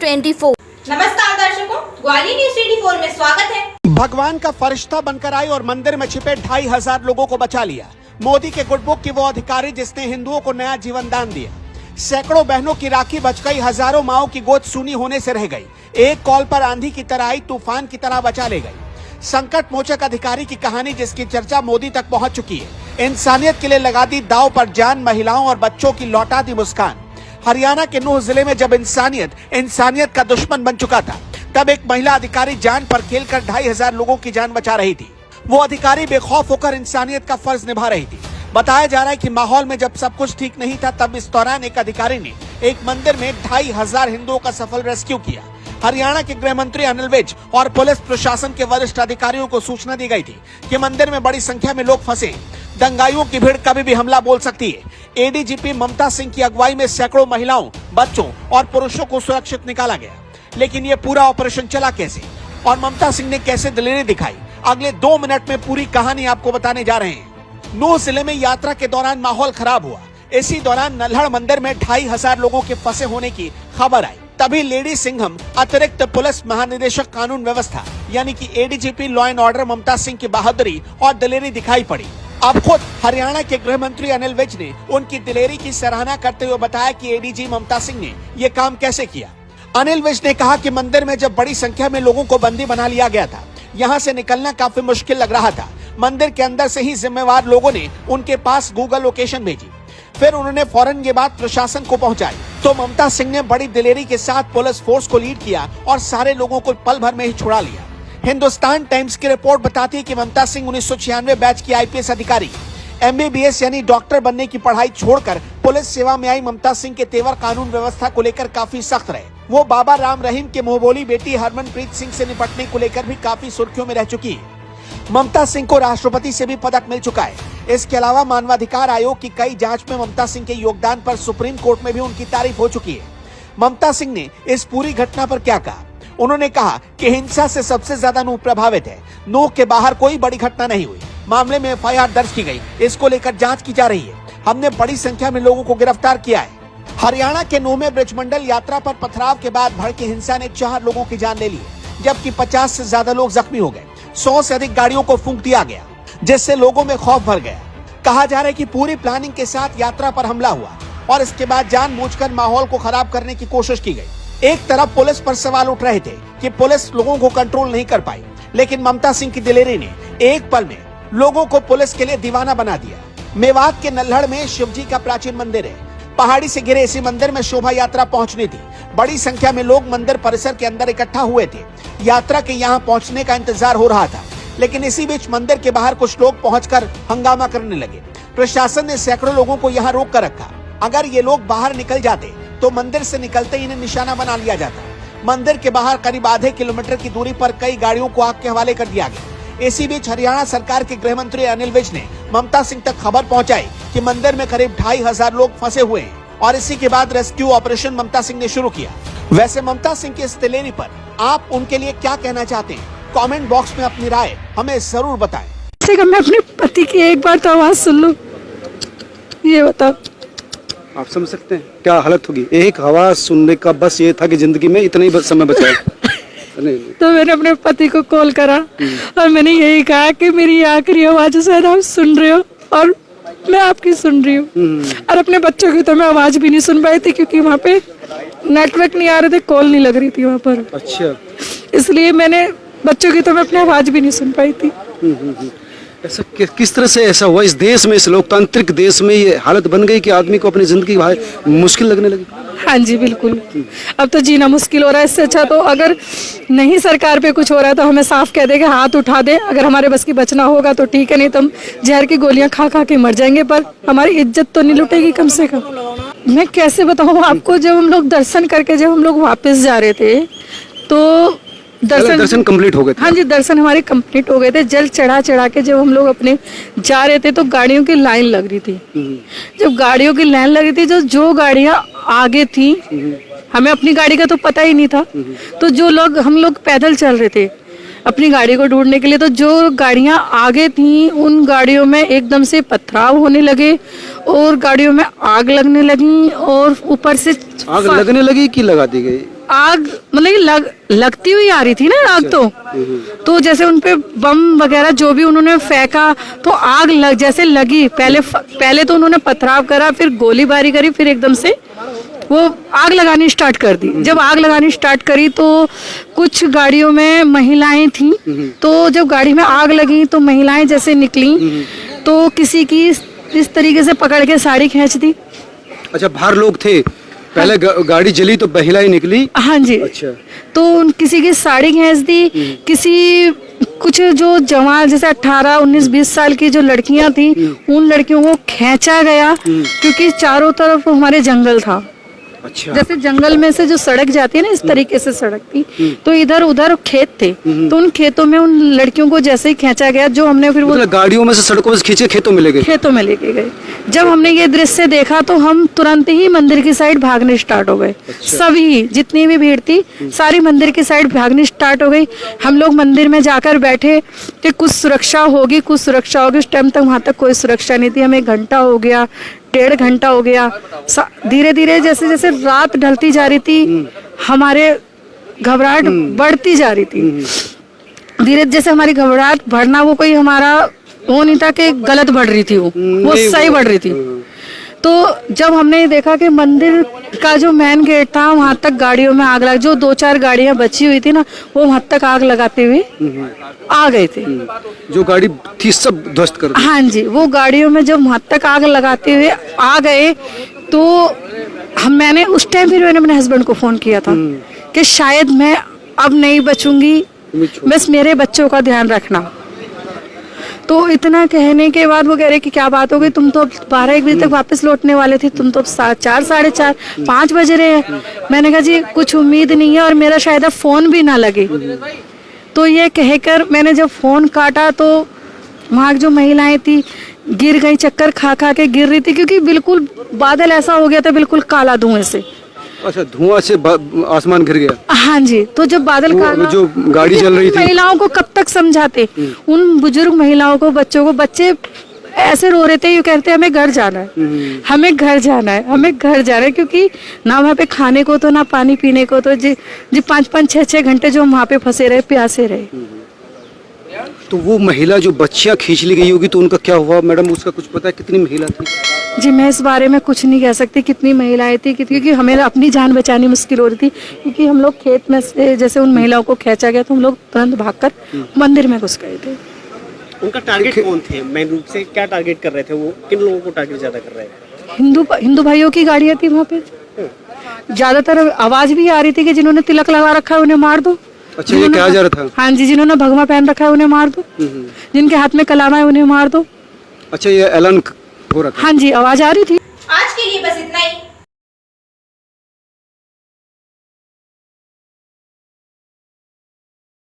24। नमस्कार दर्शकों, ग्वालियर न्यूज 24 में स्वागत है। भगवान का फरिश्ता बनकर आई और मंदिर में छिपे 2500 लोगों को बचा लिया। मोदी के गुड बुक की वो अधिकारी जिसने हिंदुओं को नया जीवन दान दिया। सैकड़ों बहनों की राखी बच गई, हजारों माओं की गोद सूनी होने से रह गई। एक कॉल पर आंधी की तरह आई, तूफान की तरह बचा ले गई। संकट मोचक अधिकारी की कहानी जिसकी चर्चा मोदी तक पहुंच चुकी है। इंसानियत के लिए लगा दी दांव पर जान, महिलाओं और बच्चों की लौटा दी मुस्कान। हरियाणा के नूह जिले में जब इंसानियत का दुश्मन बन चुका था, तब एक महिला अधिकारी जान पर खेलकर 2500 लोगों की जान बचा रही थी। वो अधिकारी बेखौफ होकर इंसानियत का फर्ज निभा रही थी। बताया जा रहा है कि माहौल में जब सब कुछ ठीक नहीं था, तब इस दौरान एक अधिकारी ने एक मंदिर में 2500 हिंदुओं का सफल रेस्क्यू किया। हरियाणा के गृह मंत्री अनिल विज और पुलिस प्रशासन के वरिष्ठ अधिकारियों को सूचना दी गई थी कि मंदिर में बड़ी संख्या में लोग फंसे। दंगाइयों की भीड़ कभी भी हमला बोल सकती है। एडीजीपी ममता सिंह की अगुवाई में सैकड़ों महिलाओं, बच्चों और पुरुषों को सुरक्षित निकाला गया। लेकिन ये पूरा ऑपरेशन चला कैसे और ममता सिंह ने कैसे दिलेरी दिखाई, अगले 2 मिनट में पूरी कहानी आपको बताने जा रहे हैं। नूह जिले में यात्रा के दौरान माहौल खराब हुआ। इसी दौरान नल्हड़ मंदिर में 2500 लोगों के फंसे होने की खबर आई। तभी लेडी सिंघम अतिरिक्त पुलिस महानिदेशक कानून व्यवस्था यानी कि एडीजीपी लॉ एंड ऑर्डर ममता सिंह की बहादुरी और दिलेरी दिखाई पड़ी। अब खुद हरियाणा के गृह मंत्री अनिल विज ने उनकी दिलेरी की सराहना करते हुए बताया कि एडीजी ममता सिंह ने ये काम कैसे किया। अनिल विज ने कहा कि मंदिर में जब बड़ी संख्या में लोगों को बंदी बना लिया गया था, यहाँ से निकलना काफी मुश्किल लग रहा था। मंदिर के अंदर से ही जिम्मेवार लोगों ने उनके पास गूगल लोकेशन भेजी। फिर उन्होंने फौरन ये बात प्रशासन को पहुंचाई। तो ममता सिंह ने बड़ी दिलेरी के साथ पुलिस फोर्स को लीड किया और सारे लोगों को पल भर में ही छुड़ा लिया। हिंदुस्तान टाइम्स की रिपोर्ट बताती है कि ममता सिंह 1996 बैच की आईपीएस अधिकारी। एमबीबीएस यानी डॉक्टर बनने की पढ़ाई छोड़कर पुलिस सेवा में आई ममता सिंह के तेवर कानून व्यवस्था को लेकर काफी सख्त रहे। वो बाबा राम रहीम के मुंहबोली बेटी हरमनप्रीत सिंह से निपटने को लेकर भी काफी सुर्खियों में रह चुकी है। ममता सिंह को राष्ट्रपति से भी पदक मिल चुका है। इसके अलावा मानवाधिकार आयोग की कई जांच में ममता सिंह के योगदान पर सुप्रीम कोर्ट में भी उनकी तारीफ हो चुकी है। ममता सिंह ने इस पूरी घटना पर क्या कहा? उन्होंने कहा कि हिंसा से सबसे ज्यादा नूह प्रभावित है। नूह के बाहर कोई बड़ी घटना नहीं हुई। मामले में एफआईआर दर्ज की गई, इसको लेकर जांच की जा रही है। हमने बड़ी संख्या में लोगों को गिरफ्तार किया है। हरियाणा के नूह में ब्रजमंडल यात्रा पर पथराव के बाद भड़की हिंसा ने 4 लोगों की जान ले ली, जबकि 50 से ज्यादा लोग जख्मी हो गए। 100 से अधिक गाड़ियों को फूंक दिया गया, जिससे लोगों में खौफ भर गया। कहा जा रहा है कि पूरी प्लानिंग के साथ यात्रा पर हमला हुआ और इसके बाद जानबूझकर माहौल को खराब करने की कोशिश की गई। एक तरफ पुलिस पर सवाल उठ रहे थे कि पुलिस लोगों को कंट्रोल नहीं कर पाई, लेकिन ममता सिंह की दिलेरी ने एक पल में लोगों को पुलिस के लिए दीवाना बना दिया। मेवात के नल्हड़ में शिवजी का प्राचीन मंदिर है। पहाड़ी से घिरे इसी मंदिर में शोभा यात्रा पहुंचनी थी। बड़ी संख्या में लोग मंदिर परिसर के अंदर इकट्ठा हुए थे। यात्रा के यहाँ पहुंचने का इंतजार हो रहा था, लेकिन इसी बीच मंदिर के बाहर कुछ लोग पहुंचकर हंगामा करने लगे। प्रशासन ने सैकड़ों लोगों को यहाँ रोक कर रखा। अगर ये लोग बाहर निकल जाते तो मंदिर से निकलते ही इन्हें निशाना बना लिया जाता। मंदिर के बाहर करीब आधे किलोमीटर की दूरी पर कई गाड़ियों को आग के हवाले कर दिया गया। इसी बीच हरियाणा सरकार के गृह मंत्री अनिल विज ने ममता सिंह तक खबर पहुंचाई कि मंदिर में करीब 2500 लोग फंसे हुए हैं और इसी के बाद रेस्क्यू ऑपरेशन ममता सिंह ने शुरू किया। वैसे ममता सिंह की इस दिलेरी पर आप उनके लिए क्या कहना चाहते हैं? कमेंट बॉक्स में अपनी राय हमें जरूर बताएं। मैं अपने पति की एक बार तो आवाज सुन लूं, ये बताओ। आप समझ सकते हैं क्या हालत होगी। एक आवाज सुनने का बस ये था कि जिंदगी में इतना ही समय बचा है। तो मैंने अपने पति को कॉल करा और मैंने यही कहा कि मेरी आखिरी आवाज शायद आप सुन रहे हो और मैं आपकी सुन रही हूँ। और अपने बच्चों की तो मैं आवाज भी नहीं सुन पाई थी क्योंकि वहाँ पे नेटवर्क नहीं आ रहे थे, कॉल नहीं लग रही थी वहाँ पर। अच्छा, इसलिए मैंने बच्चों की तो मैं अपनी आवाज भी नहीं सुन पाई थी। ऐसा किस तरह से ऐसा हुआ इस देश में, इस लोकतांत्रिक देश में ये हालत बन गई कि आदमी को अपनी जिंदगी मुश्किल लगने लगी? हाँ जी बिल्कुल, अब तो जीना मुश्किल हो रहा है। इससे अच्छा तो अगर नहीं सरकार पे कुछ हो रहा है तो हमें साफ कह दे कि हाथ उठा दे। अगर हमारे बस की बचना होगा तो ठीक है, नहीं तो हम जहर की गोलियां खा खा के मर जाएंगे, पर हमारी इज्जत तो नहीं लुटेगी कम से कम। मैं कैसे बताऊँ आपको, जब हम लोग दर्शन करके जब हम लोग वापस जा रहे थे तो दर्शन कंप्लीट हो गए थे। हाँ जी, दर्शन हमारे कंप्लीट हो गए थे। जल चढ़ा चढ़ा के जब हम लोग अपने जा रहे थे तो गाड़ियों की लाइन लग रही थी। जब गाड़ियों की लाइन लग रही थी, जो गाड़ियां आगे थी, हमें अपनी गाड़ी का तो पता ही नहीं था, तो जो लोग हम लोग पैदल चल रहे थे अपनी गाड़ी को ढूंढने के लिए, तो जो गाड़ियां आगे थी उन गाड़ियों में एकदम से पथराव होने लगे और गाड़ियों में आग लगने लगी और ऊपर से आग लगने लगी कि लगा दी गई? आग मतलब कि लगती हुई आ रही थी ना आग, तो जैसे उनपे बम वगैरह जो भी उन्होंने फेंका तो आग जैसे लगी। पहले तो उन्होंने पथराव करा, फिर गोलीबारी करी, फिर एकदम से वो आग लगानी स्टार्ट कर दी। जब आग लगानी स्टार्ट करी तो कुछ गाड़ियों में महिलाएं थी, तो जब गाड़ी में आग लगी तो महिलाएं जैसे निकली तो किसी की इस तरीके से पकड़ के साड़ी खींच दी। अच्छा, बाहर लोग थे, पहले गाड़ी जली तो महिलाएं निकली। हाँ जी। अच्छा। तो किसी की साड़ी खींच दी, किसी कुछ जो जवान जैसे 18, 19, 20 साल की जो लड़कियां थी उन लड़कियों को खींचा गया, क्योंकि चारों तरफ हमारे जंगल था। अच्छा। जैसे जंगल में से जो सड़क जाती है ना, इस तरीके से सड़क थी, तो इधर उधर खेत थे, तो उन खेतों में उन लड़कियों को जैसे ही खींचा गया, जो हमने फिर वो मतलब गाड़ियों में से सड़कों में से खींचे खेतों में ले गए। खेतों में लेके गए। जब हमने ये दृश्य देखा तो हम तुरंत ही मंदिर की साइड भागने स्टार्ट हो गए। सभी जितनी भी भीड़ थी सारी मंदिर की साइड भागनी स्टार्ट हो गई। हम लोग मंदिर में जाकर बैठे कि कुछ सुरक्षा होगी, कुछ सुरक्षा होगी। उस टाइम तक वहां तक कोई सुरक्षा नहीं थी। हमें 1 घंटा हो गया, 1.5 घंटा हो गया। धीरे धीरे जैसे जैसे रात ढलती जा रही थी हमारे घबराहट बढ़ती जा रही थी। धीरे जैसे हमारी घबराहट बढ़ना, वो कोई हमारा वो नहीं था कि गलत बढ़ रही थी, वो सही बढ़ रही थी। तो जब हमने देखा कि मंदिर का जो मेन गेट था वहां तक गाड़ियों में आग लग, जो 2-4 गाड़ियां बची हुई थी ना वो वहां तक आग लगाते हुए आ गए थे। जो गाड़ी थी सब ध्वस्त कर दी। हाँ जी, वो गाड़ियों में जब वहां तक आग लगाते हुए आ गए तो मैंने उस टाइम फिर मैंने अपने हस्बैंड को फोन किया था कि शायद मैं अब नहीं बचूंगी, बस मेरे बच्चों का ध्यान रखना। तो इतना कहने के बाद वो कह रहे कि क्या बात हो गई, तुम तो 12-1 बजे तक वापस लौटने वाले थे, तुम तो 4, 4:30, 5 बज रहे हैं। मैंने कहा जी कुछ उम्मीद नहीं है और मेरा शायद अब फोन भी ना लगे। तो ये कहकर मैंने जब फोन काटा तो वहाँ जो महिलाएं थी गिर गई, चक्कर खा खा के गिर रही थी, क्योंकि बिल्कुल बादल ऐसा हो गया था बिल्कुल काला धुएं से। अच्छा, धुआं से आसमान गिर गया। हाँ जी। तो जब बादल काला, जो गाड़ी चल रही थी, महिलाओं को कब तक समझाते, उन बुजुर्ग महिलाओं को, बच्चों को, बच्चे ऐसे रो रहे थे, ये कहते हमें घर जाना है, हमें घर जाना है, हमें घर जाना है, क्योंकि ना वहाँ पे खाने को तो ना पानी पीने को तो जी 5-5, 6-6 घंटे जो हम वहाँ पे फंसे रहे, प्यासे रहे। तो वो महिला जो बच्चियां खींच ली गई होगी तो उनका क्या हुआ मैडम, उसका कुछ पता है? कितनी महिला थी? जी मैं इस बारे में कुछ नहीं कह सकती कितनी महिलाएं थी, क्योंकि हमें अपनी जान बचानी मुश्किल हो रही थी, क्योंकि हम लोग खेत में से जैसे उन महिलाओं को खींचा गया तो हम लोग तुरंत भागकर मंदिर में घुस गए थे। उनका टारगेट कौन थे? मेन रूप से क्या टारगेट कर रहे थे वो? किन लोगों को टारगेट ज्यादा कर रहे थे? हिंदू भाइयों की गाड़ियां थी वहाँ पे। ज्यादातर आवाज भी आ रही थी कि जिन्होंने तिलक लगा रखा है उन्हें मार दो। अच्छा, ये कहा जा रहा था? हाँ जी, जिन्होंने भगवा पहन रखा है उन्हें मार दो, जिनके हाथ में कलामा है उन्हें मार दो। अच्छा, ये ऐलान हो रहा था? हाँ जी, आवाज आ रही थी। आज के लिए बस इतना ही।